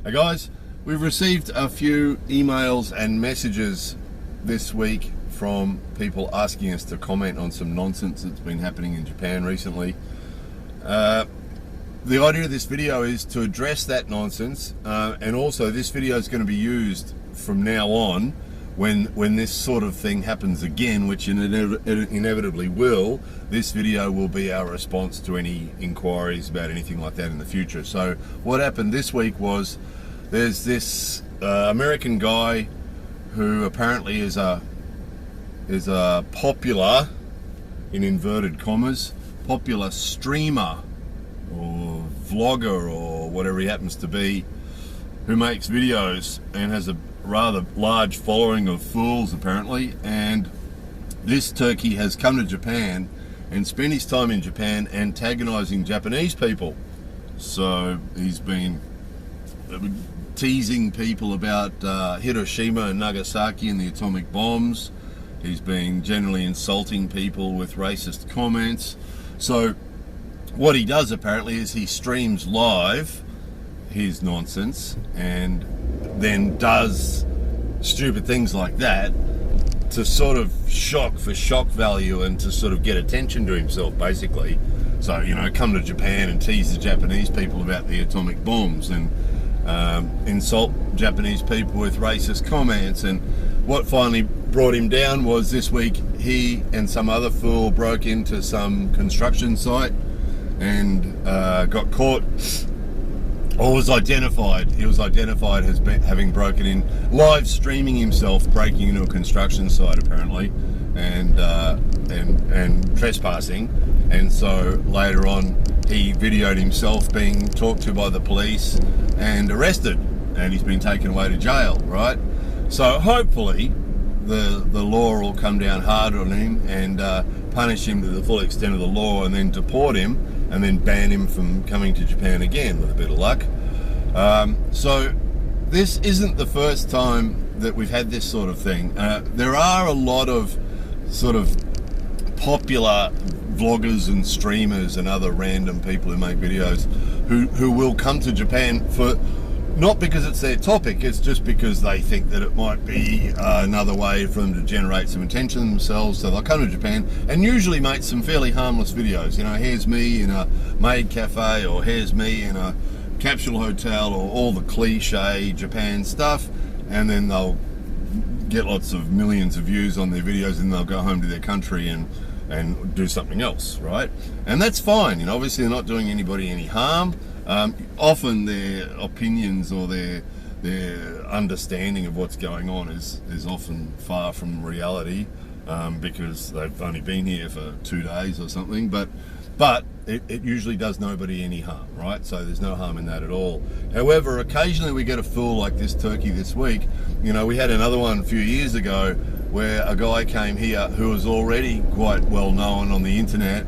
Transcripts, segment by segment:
Hey guys, we've received a few emails and messages this week from people asking us to comment on some nonsense that's been happening in Japan recently. The idea of this video is to address that nonsense, and also this video is going to be used from now on when this sort of thing happens again, which it inevitably will. This video will be our response to any inquiries about anything like that in the future. So what happened this week was there's this American guy who apparently is a popular, in inverted commas, popular streamer or vlogger or whatever he happens to be, who makes videos and has a rather large following of fools apparently. And this turkey has come to Japan and spent his time in Japan antagonizing Japanese people. So he's been teasing people about Hiroshima and Nagasaki and the atomic bombs. He's been generally insulting people with racist comments. So what he does apparently is he streams live his nonsense and then does stupid things like that to sort of shock value and to sort of get attention to himself, basically. So, you know, come to Japan and tease the Japanese people about the atomic bombs and insult Japanese people with racist comments. And what finally brought him down was this week he and some other fool broke into some construction site and got caught, or was identified. He was identified as having broken in, live streaming himself breaking into a construction site apparently, and trespassing. And so later on he videoed himself being talked to by the police and arrested, and he's been taken away to jail, right? So hopefully the law will come down hard on him and punish him to the full extent of the law, and then deport him and then ban him from coming to Japan again with a bit of luck. So this isn't the first time that we've had this sort of thing. There are a lot of sort of popular vloggers and streamers and other random people who make videos who will come to Japan for, not because it's their topic, it's just because they think that it might be another way for them to generate some attention themselves. So they'll come to Japan and usually make some fairly harmless videos. You know, here's me in a maid cafe, or here's me in a capsule hotel, or all the cliche Japan stuff, and then they'll get lots of millions of views on their videos, and they'll go home to their country and do something else, right? And that's fine. You know, obviously they're not doing anybody any harm. Often their opinions or their understanding of what's going on is often far from reality, because they've only been here for 2 days or something. But it usually does nobody any harm, right? So there's no harm in that at all. However, occasionally we get a fool like this turkey this week. You know, we had another one a few years ago where a guy came here who was already quite well known on the internet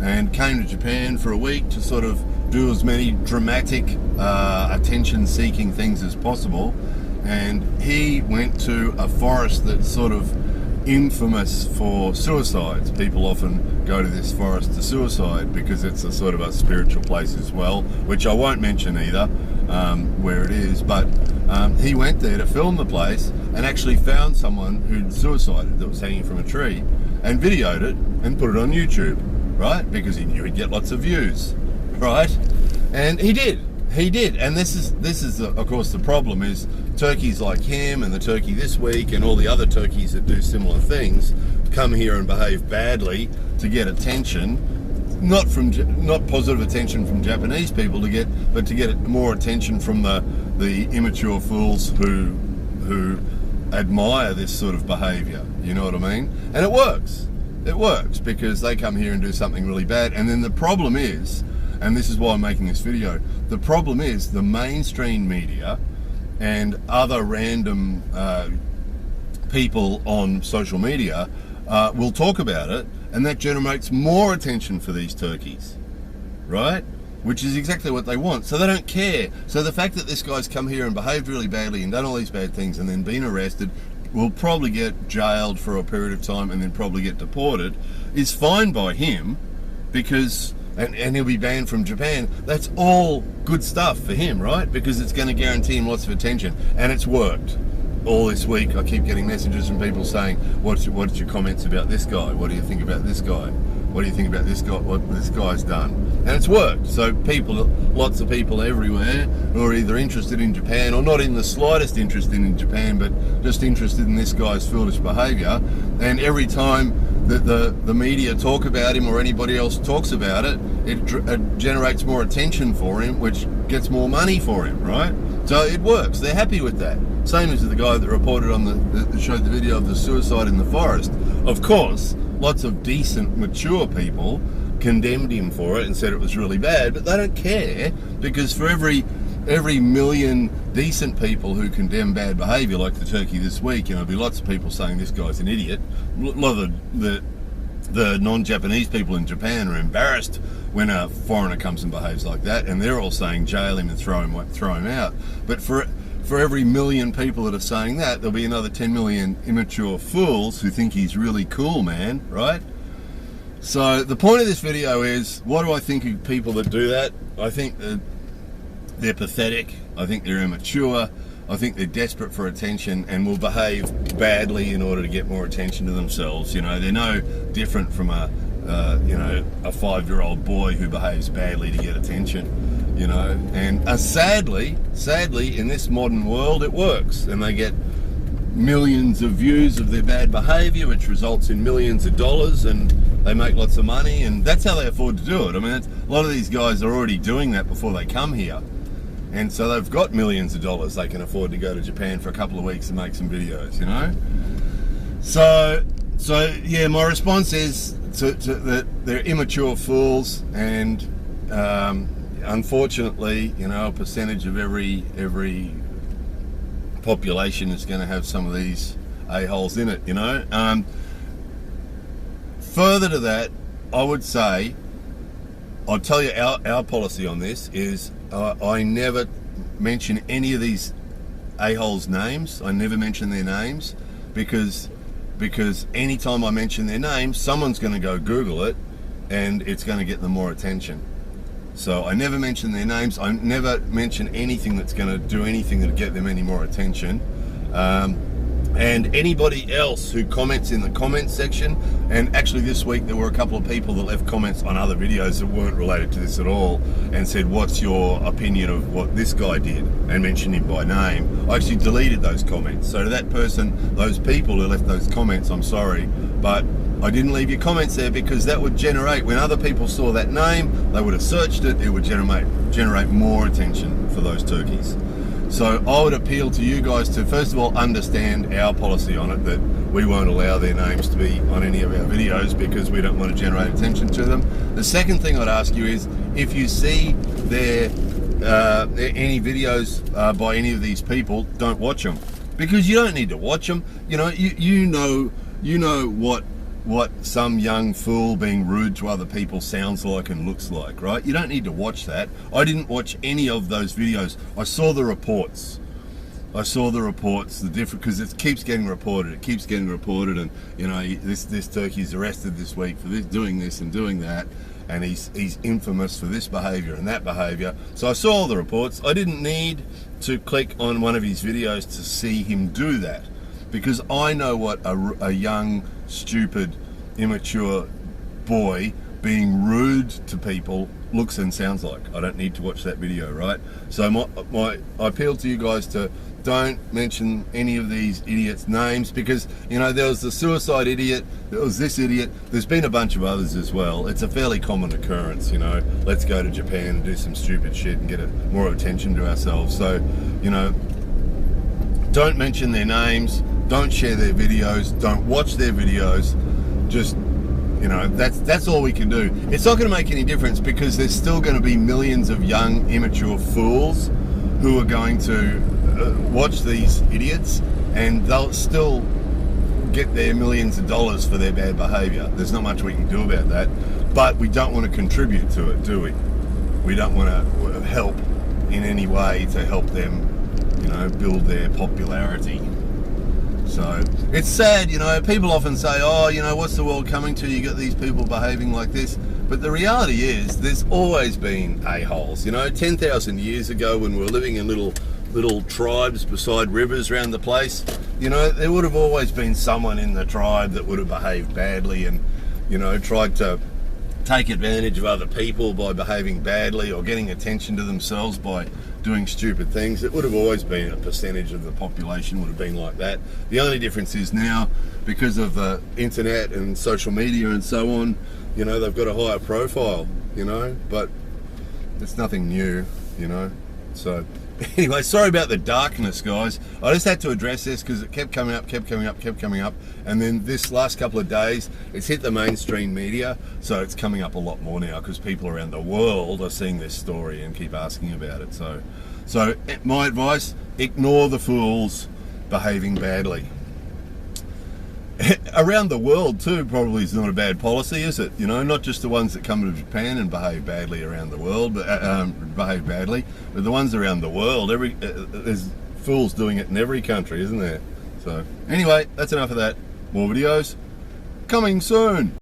and came to Japan for a week to sort of do as many dramatic, attention-seeking things as possible. And he went to a forest that's sort of infamous for suicides. People often go to this forest to suicide because it's a sort of a spiritual place as well, which I won't mention either, where it is. But he went there to film the place and actually found someone who'd suicided that was hanging from a tree, and videoed it and put it on YouTube, right? Because he knew he'd get lots of views, right? And he did. And this is of course the problem is turkeys like him and the turkey this week and all the other turkeys that do similar things come here and behave badly to get attention, not positive attention from Japanese people, but to get more attention from the immature fools who admire this sort of behavior. You know what I mean? And it works because they come here and do something really bad. And then the problem is, and this is why I'm making this video, the problem is the mainstream media and other random people on social media will talk about it, and that generates more attention for these turkeys, right? Which is exactly what they want. So they don't care. So the fact that this guy's come here and behaved really badly and done all these bad things and then been arrested, will probably get jailed for a period of time and then probably get deported, is fine by him, because and he'll be banned from Japan. That's all good stuff for him, right? Because it's going to guarantee him lots of attention, and it's worked. All this week, I keep getting messages from people saying, "What's your comments about this guy? What do you think about this guy? What do you think about this guy? What this guy's done?" And it's worked. So lots of people everywhere who are either interested in Japan or not in the slightest interested in Japan, but just interested in this guy's foolish behaviour. And every time that the media talk about him or anybody else talks about it, it generates more attention for him, which gets more money for him, right? So it works. They're happy with that. Same as the guy that reported on that showed the video of the suicide in the forest. Of course, lots of decent, mature people condemned him for it and said it was really bad, but they don't care, because for every million decent people who condemn bad behaviour, like the turkey this week, there'll be lots of people saying this guy's an idiot. A lot of the non-Japanese people in Japan are embarrassed when a foreigner comes and behaves like that, and they're all saying jail him and throw him out. But for every million people that are saying that, there'll be another 10 million immature fools who think he's really cool, man, right? So the point of this video is, what do I think of people that do that? I think that they're pathetic. I think they're immature. I think they're desperate for attention and will behave badly in order to get more attention to themselves. They're no different from a 5-year-old boy who behaves badly to get attention. And sadly, in this modern world, it works, and they get millions of views of their bad behaviour, which results in millions of dollars, and they make lots of money, and that's how they afford to do it. I mean, a lot of these guys are already doing that before they come here, and so they've got millions of dollars. They can afford to go to Japan for a couple of weeks and make some videos, So yeah, my response is that they're immature fools, and unfortunately, a percentage of every population is going to have some of these a-holes in it, Further to that, I would say, I'll tell you our policy on this is I never mention any of these a-holes' names. I never mention their names because anytime I mention their names, someone's going to go Google it, and it's going to get them more attention. So I never mention their names. I never mention anything that's going to do anything that'll get them any more attention. And anybody else who comments in the comments section, and actually this week there were a couple of people that left comments on other videos that weren't related to this at all, and said, "What's your opinion of what this guy did?" and mentioned him by name. I actually deleted those comments. So to that person, those people who left those comments, I'm sorry, but I didn't leave your comments there, because that would generate, when other people saw that name, they would have searched it, it would generate more attention for those turkeys. So I would appeal to you guys to, first of all, understand our policy on it, that we won't allow their names to be on any of our videos because we don't want to generate attention to them. The second thing I'd ask you is, if you see any videos by any of these people, don't watch them, because you don't need to watch them. You know what some young fool being rude to other people sounds like and looks like, right? You don't need to watch that. I didn't watch any of those videos. I saw the reports. The different, because it keeps getting reported. And this turkey's arrested this week for this, doing this and doing that, and he's infamous for this behaviour and that behaviour. So I saw all the reports. I didn't need to click on one of his videos to see him do that, because I know what a young, stupid, immature boy being rude to people looks and sounds like. I don't need to watch that video, right? So my appeal to you guys to don't mention any of these idiots' names, because there was the suicide idiot, there was this idiot, there's been a bunch of others as well. It's a fairly common occurrence. Let's go to Japan and do some stupid shit and get more attention to ourselves. So don't mention their names, don't share their videos, don't watch their videos. Just that's all we can do. It's not going to make any difference, because there's still going to be millions of young, immature fools who are going to watch these idiots, and they'll still get their millions of dollars for their bad behaviour. There's not much we can do about that, but we don't want to contribute to it, do we? We don't want to help in any way to help them, build their popularity. So it's sad, people often say, "Oh, what's the world coming to? You got these people behaving like this." But the reality is, there's always been a-holes. You know, 10,000 years ago when we were living in little tribes beside rivers around the place, you know, there would have always been someone in the tribe that would have behaved badly and, you know, tried to take advantage of other people by behaving badly or getting attention to themselves by doing stupid things. It would have always been a percentage of the population would have been like that. The only difference is now, because of the internet and social media and so on, you know, they've got a higher profile, you know, but it's nothing new, you know. So anyway, sorry about the darkness, guys. I just had to address this because it kept coming up, and then this last couple of days it's hit the mainstream media, so it's coming up a lot more now because people around the world are seeing this story and keep asking about it. So my advice, ignore the fools behaving badly. Around the world too, probably is not a bad policy, is it? You know, not just the ones that come to Japan and behave badly around the world, but the ones around the world. There's fools doing it in every country, isn't there? So anyway, that's enough of that. More videos coming soon.